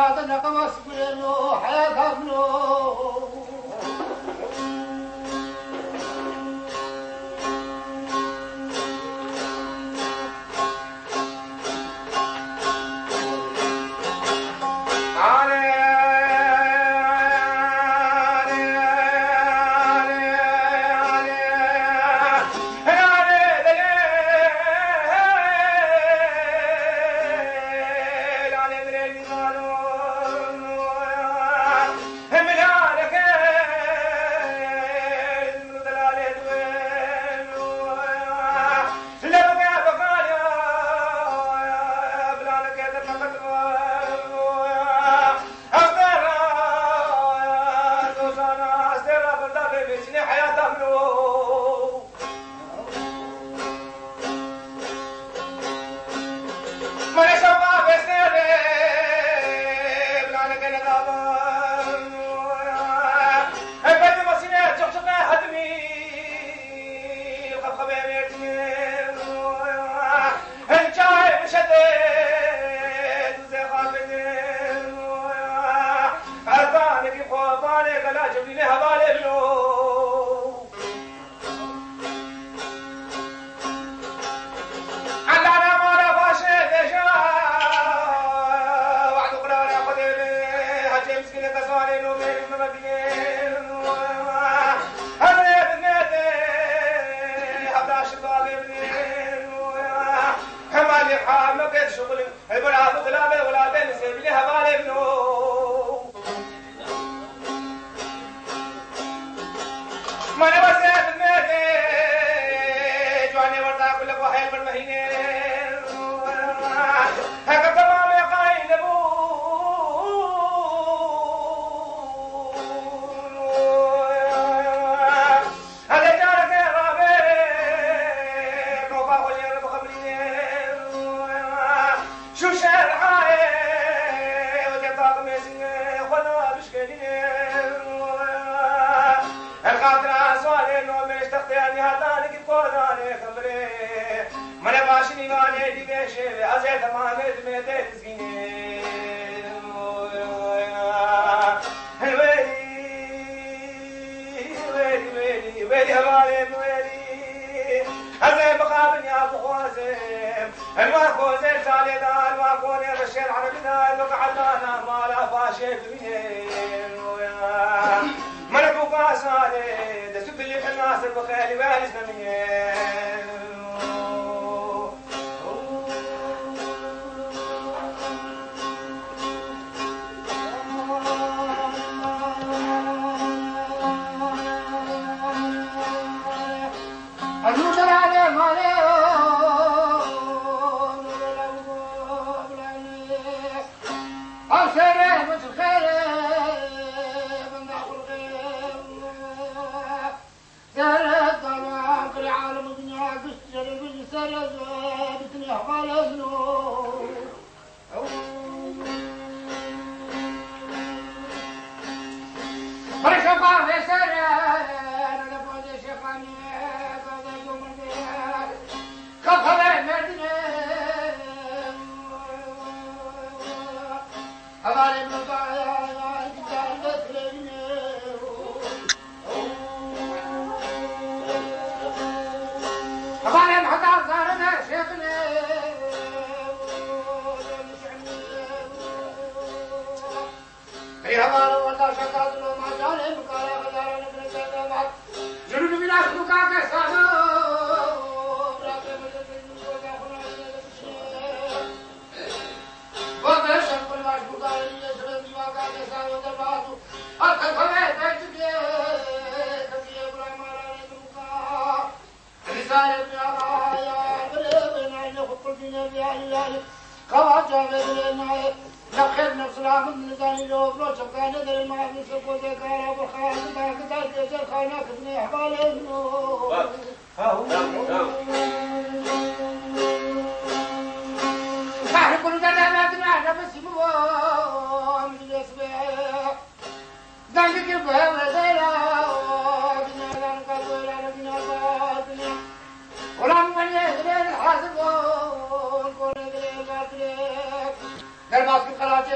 حياتنا قمص بلو حياتها بلو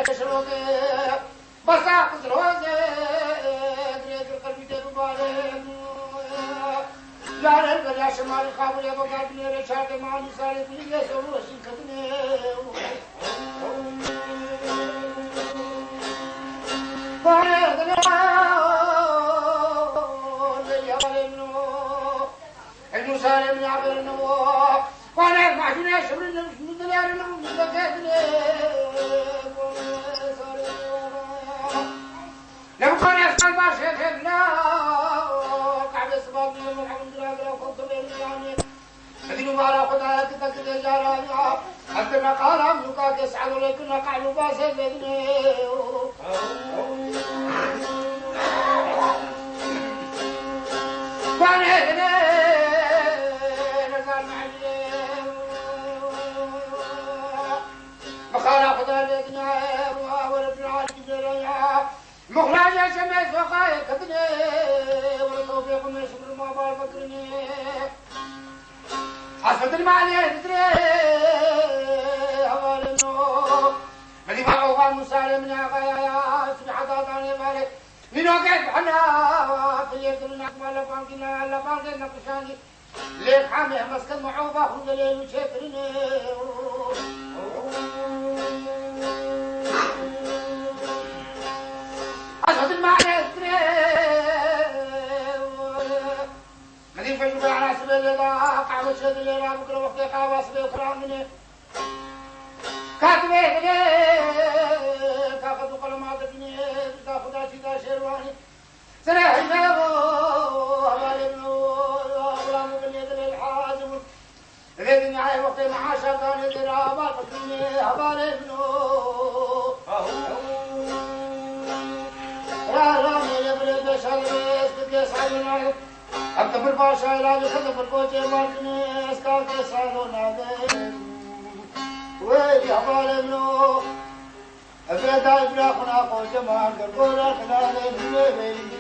شروطي بساق زروزي دريد القلب تبالي جار البريا شمال خابر يا بقى بني رشاد ما نسالي كل يسوع وشين كتني فاردنا يا بلنو المسالم يا بلنو وانا ما جينا شبرنا من دلارنا من دكاتنا لو كان يسال ما شفنا قاعد اسباب من الحمد لله وكنت يعني هذه ما لا خدها تتكد جارانيا حتى ما قال امك يسعد لكن قالوا باس بدني وانا هنا نزل معي مخالا خدها بدني ورب العالمين جريا مخراج شمس وقاية كدني والتوفيق من شكر ما بار فكرني حسبت المعنى تدري هوالي النور مدي فاقوها المسالم من عقايا سبحة عطاني بالي من وقعت بحنا في اليد من أكمل لفانكنا لفانكنا نقشاني ليك حامي مسكن معوبة خذ ليل وشكرني حسبت المعنى تدري مدين فشوف على سبيل الله قعوة شد اللي راه بكره وقت قاوة سبيل وكرامني كاتبه لي كاخذ قلمات ابني تاخذ اشياء شيرواني سلاح جابو هبال ابنو غلام بن يد الحازم الذي نعي وقت معاشر كان يدير هبال فكرني هبال ابنو يا رامي يبرد بشر يسبك يسعد النار أكتب الباشا إلى يخدم الكوجي ماركني أسكار كسانو نادين ويلي أبال ابنو أبدا إبراخنا قوجي مارك القرى خلالي بلي بيلي